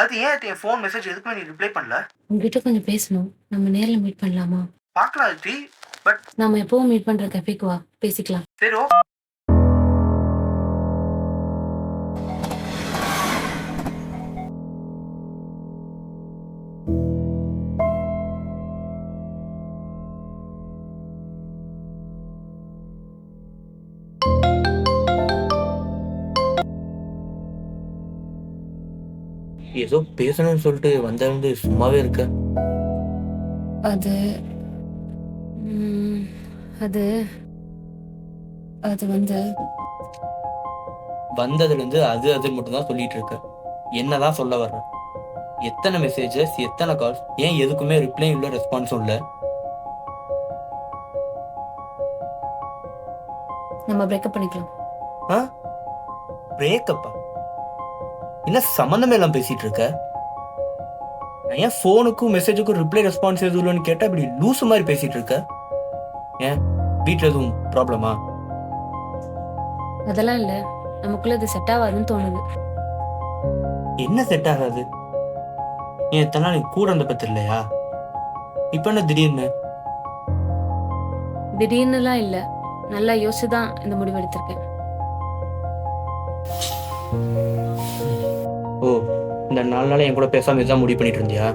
அது ஏன் என் phone message எதுக்குமே நீ ரிப்ளை பண்ணல? உங்ககிட்ட கொஞ்சம் பேசணும். நம்ம நேர்ல மீட் பண்ணலாமா? பார்க்கலாம் அதித்தி. பட் நாம எப்பவும் மீட் பண்ற கஃபேக்கு வா, பேசிக்கலாம். சரி ஏதோ பேசணும்னு சொல்லிட்டு வந்திருந்து சும்மாவே இருக்க. அது ம், அது அது வந்து வந்ததுல இருந்து அது மட்டும் தான் சொல்லிட்டு இருக்க. என்னதான் சொல்ல வர்ற? எத்தனை மெசேஜஸ், எத்தனை கால்ஸ், ஏன் எதுக்குமே ரிப்ளை இல்ல, ரெஸ்பான்ஸும் இல்ல? நம்ம பிரேக்கப் பண்ணிக்கலாம். பிரேக்கப்பா? என்ன சம்மந்தமே எல்லாம் பேசிட்டு இருக்க? நான் ஏன் ஃபோனுக்கும் மெசேஜுக்கும் ரிப்ளை ரெஸ்பான்ஸ் எதுவும் இல்லைன்னு கேட்டா இப்படி லூசு மாதிரி பேசிட்டு இருக்க? ஏன் வீட்டில் எதுவும் ப்ராப்ளமா? அதெல்லாம் இல்ல, நமக்குள்ள இது செட் ஆகாதுன்னு தோணுது. என்ன செட் ஆகாது? ஏன் இத்தனை நாள் நீ கூட இருந்த பத்தி இல்லையா? இப்ப என்ன திடீர்னு? திடீர்னுலாம் இல்ல, நல்லா யோசிச்சு தான் இந்த முடிவு எடுத்திருக்கேன். ஓ, இந்த 4 நாள் என் கூட பேசாம இதுதான் முடிவு பண்ணிட்டு இருந்தியா?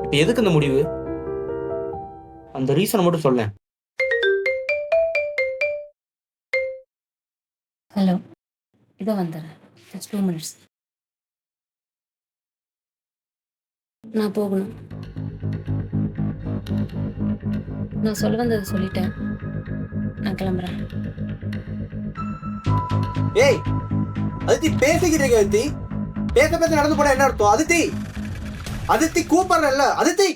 இப்ப எதுக்கு இந்த முடிவு? அந்த ரீசனை மட்டும் சொல்லேன். ஹலோ, இதோ வந்துடுறேன். Just 2 minutes. நான் போகணும். நான் சொல்ல வந்ததை சொல்லிட்டேன். நான் கிளம்புறேன். ஏய் அதித்தி, பேசிக்கிட்டு இருக்க அதித்தி. பேச நடந்து போனா என்ன அர்த்தம்? அதித்தி, அதித்தி கூப்பிடுறல்ல அதித்தி.